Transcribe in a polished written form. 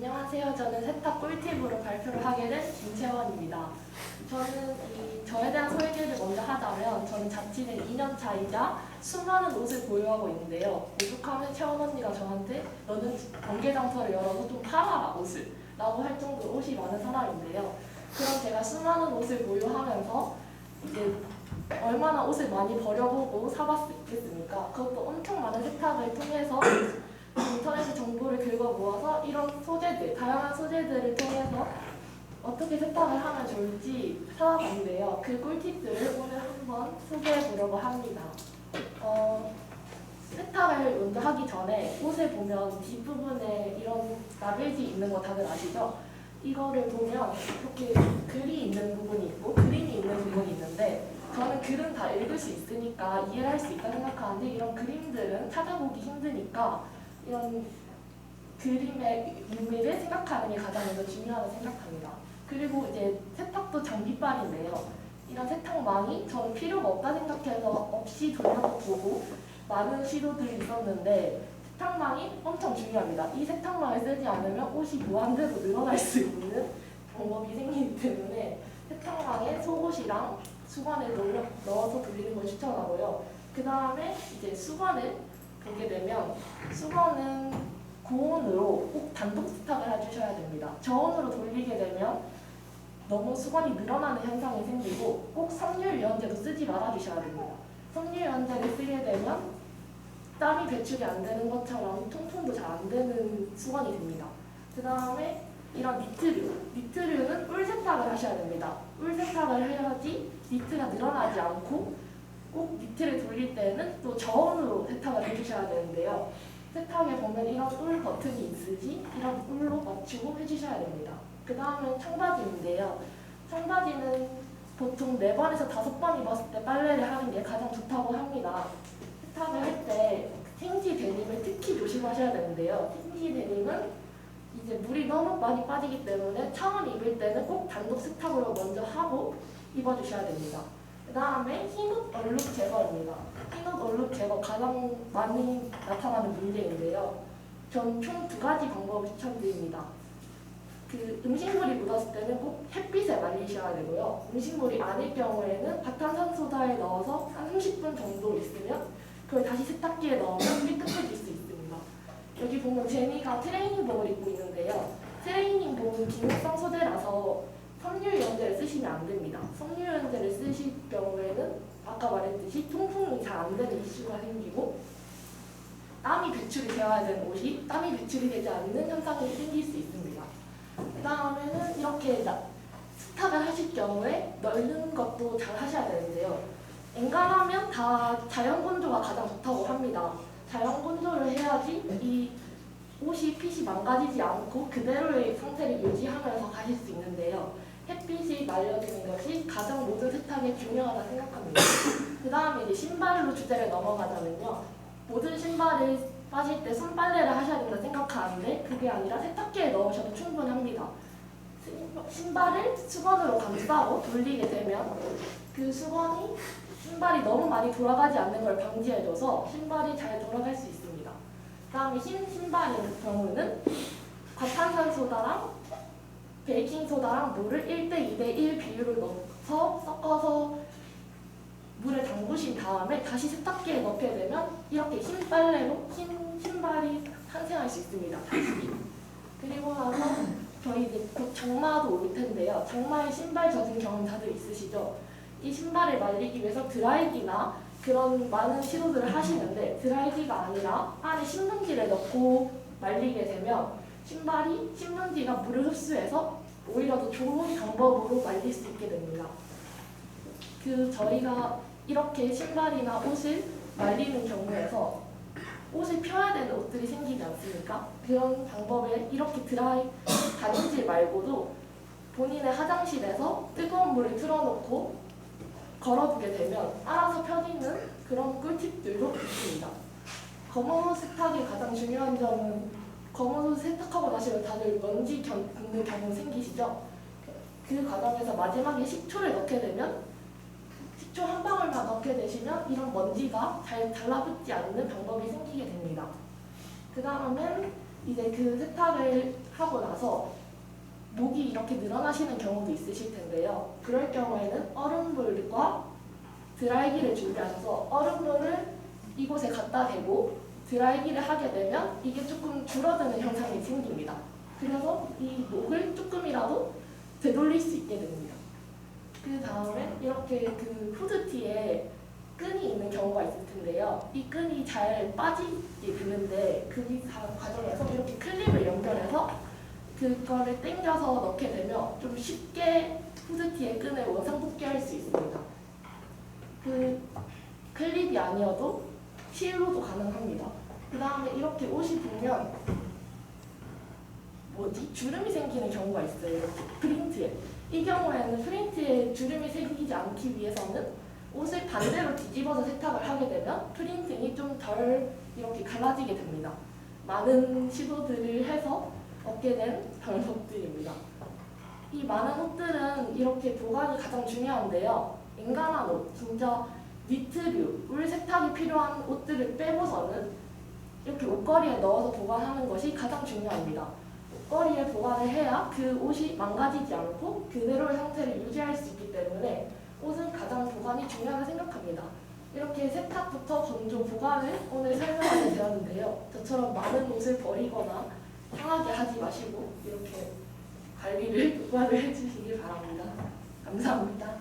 안녕하세요. 저는 세탁 꿀팁으로 발표를 하게 된 김채원입니다. 저에 대한 소개를 먼저 하자면 저는 자취는 2년 차이자 수많은 옷을 보유하고 있는데요. 오죽하면 채원 언니가 저한테 너는 번개장터를 열어서 좀 팔아라 옷을 라고 할 정도로 옷이 많은 사람인데요. 그럼 제가 수많은 옷을 보유하면서 이제 얼마나 옷을 많이 버려보고 사봤겠습니까? 그것도 엄청 많은 세탁을 통해서 인터넷에 정보를 긁어 모아서 이런 소재들, 다양한 소재들을 통해서 어떻게 세탁을 하면 좋을지 찾아봤는데요. 그 꿀팁들을 오늘 한번 소개해 보려고 합니다. 세탁을 먼저 하기 전에 옷을 보면 뒷부분에 이런 라벨지 있는 거 다들 아시죠? 이거를 보면 이렇게 글이 있는 부분이 있고 그림이 있는 부분이 있는데 저는 글은 다 읽을 수 있으니까 이해를 할 수 있다 생각하는데 이런 그림들은 찾아보기 힘드니까 이런 그림의 의미를 생각하는 게 가장 먼저 중요하다고 생각합니다. 그리고 이제 세탁도 장비빨인데요. 이런 세탁망이 저는 필요가 없다 생각해서 없이 돌려서 보고 많은 시도들이 있었는데 세탁망이 엄청 중요합니다. 이 세탁망을 쓰지 않으면 옷이 무한대로 늘어날 수 있는 방법이 생기기 때문에 세탁망에 속옷이랑 수건을 넣어서 돌리는 걸 추천하고요. 그 다음에 이제 수건을 보게 되면 수건은 고온으로 꼭 단독 세탁을 해주셔야 됩니다. 저온으로 돌리게 되면 너무 수건이 늘어나는 현상이 생기고 꼭 섬유유연제도 쓰지 말아주셔야 됩니다. 섬유유연제를 쓰게 되면 땀이 배출이 안 되는 것처럼 통풍도 잘 안 되는 수건이 됩니다. 그 다음에 이런 니트류는 울 세탁을 하셔야 됩니다. 울 세탁을 해야지 니트가 늘어나지 않고 꼭 니트를 돌릴 때는 또 저온으로 세탁을 해주셔야 되는데요. 세탁에 보면 이런 울 버튼이 있으시 이런 울로 맞추고 해주셔야 됩니다. 그 다음은 청바지인데요. 청바지는 보통 4번에서 5번 입었을 때 빨래를 하는 게 가장 좋다고 합니다. 세탁을 할 때 생지 데님을 특히 조심하셔야 되는데요. 생지 데님은 이제 물이 너무 많이 빠지기 때문에 처음 입을 때는 꼭 단독 세탁으로 먼저 하고 입어주셔야 됩니다. 그 다음에 흰옷 얼룩 제거입니다. 흰옷 얼룩 제거 가장 많이 나타나는 문제인데요. 전 총 2가지 방법을 추천드립니다. 음식물이 묻었을 때는 꼭 햇빛에 말리셔야 되고요. 음식물이 아닐 경우에는 과탄산소다에 넣어서 한 30분 정도 있으면 그걸 다시 세탁기에 넣으면 깨끗해질 수 있습니다. 여기 보면 제니가 트레이닝복을 입고 있는데요. 트레이닝복은 기능성 소재라서 섬유유연제를 쓰시면 안 됩니다. 섬유유연제를 쓰실 경우에는 아까 말했듯이 통풍이 잘 안 되는 이슈가 생기고 땀이 배출이 되어야 되는 옷이 땀이 배출이 되지 않는 현상이 생길 수 있습니다. 그 다음에는 이렇게 세탁을 하실 경우에 널는 것도 잘 하셔야 되는데요. 엔간하면 다 자연 건조가 가장 좋다고 합니다. 자연 건조를 해야지 이 옷이 핏이 망가지지 않고 그대로의 상태를 유지하면서 가실 수 있는데요. 햇빛이 날려주는 것이 가장 모든 세탁에 중요하다 생각합니다. 그 다음에 이제 신발로 주제를 넘어가자면요. 모든 신발을 빠질 때 손빨래를 하셔야 된다 생각하는데 그게 아니라 세탁기에 넣으셔도 충분합니다. 신발을 수건으로 감싸고 돌리게 되면 그 수건이 신발이 너무 많이 돌아가지 않는 걸 방지해줘서 신발이 잘 돌아갈 수 있습니다. 그 다음에 흰 신발인 경우는 과탄산소다랑 베이킹소다랑 물을 1:2:1 비율을 넣어서 섞어서 물에 담그신 다음에 다시 세탁기에 넣게 되면 이렇게 흰 빨래로 흰 신발이 탄생할 수 있습니다. 다시. 그리고 나서 저희 이제 곧 장마도 올 텐데요. 장마에 신발 젖은 경험 다들 있으시죠? 이 신발을 말리기 위해서 드라이기나 그런 많은 시도들을 하시는데 드라이기가 아니라 안에 신문지를 넣고 말리게 되면 신문지가 물을 흡수해서 오히려 더 좋은 방법으로 말릴 수 있게 됩니다. 저희가 이렇게 신발이나 옷을 말리는 경우에서 옷을 펴야 되는 옷들이 생기지 않습니까? 그런 방법에 이렇게 다림질 말고도 본인의 화장실에서 뜨거운 물을 틀어놓고 걸어두게 되면 알아서 펴지는 그런 꿀팁들도 있습니다. 검은 옷 세탁의 가장 중요한 점은 검은 옷 세탁하고 나시면 다들 먼지 붙는 경우 생기시죠? 그 과정에서 마지막에 식초를 넣게 되면 식초 한 방울만 넣게 되시면 이런 먼지가 잘 달라붙지 않는 방법이 생기게 됩니다. 그 다음은 이제 그 세탁을 하고 나서 목이 이렇게 늘어나시는 경우도 있으실 텐데요. 그럴 경우에는 얼음물과 드라이기를 준비하셔서 얼음물을 이곳에 갖다 대고 드라이기를 하게 되면 이게 조금 줄어드는 현상이 생깁니다. 그래서 이 목을 조금이라도 되돌릴 수 있게 됩니다. 그 다음에 이렇게 그 후드티에 끈이 있는 경우가 있을 텐데요. 이 끈이 잘 빠지게 되는데 그 과정에서 이렇게 클립을 연결해서 그거를 당겨서 넣게 되면 좀 쉽게 후드티의 끈을 원상복귀할 수 있습니다. 그 클립이 아니어도 실로도 가능합니다. 그 다음에 이렇게 옷이 보면 주름이 생기는 경우가 있어요. 이렇게 프린트에. 이 경우에는 프린트에 주름이 생기지 않기 위해서는 옷을 반대로 뒤집어서 세탁을 하게 되면 프린팅이 좀 덜 이렇게 갈라지게 됩니다. 많은 시도들을 해서 얻게 된 방법들입니다. 이 많은 옷들은 이렇게 보관이 가장 중요한데요. 엔간한 옷, 진짜 니트류, 울 세탁이 필요한 옷들을 빼고서는 이렇게 옷걸이에 넣어서 보관하는 것이 가장 중요합니다. 옷걸이에 보관을 해야 그 옷이 망가지지 않고 그대로의 상태를 유지할 수 있기 때문에 옷은 가장 보관이 중요하다고 생각합니다. 이렇게 세탁부터 건조, 보관을 오늘 설명하게 되었는데요. 저처럼 많은 옷을 버리거나 상하게 하지 마시고 이렇게 관리를, 보관을 해주시기 바랍니다. 감사합니다.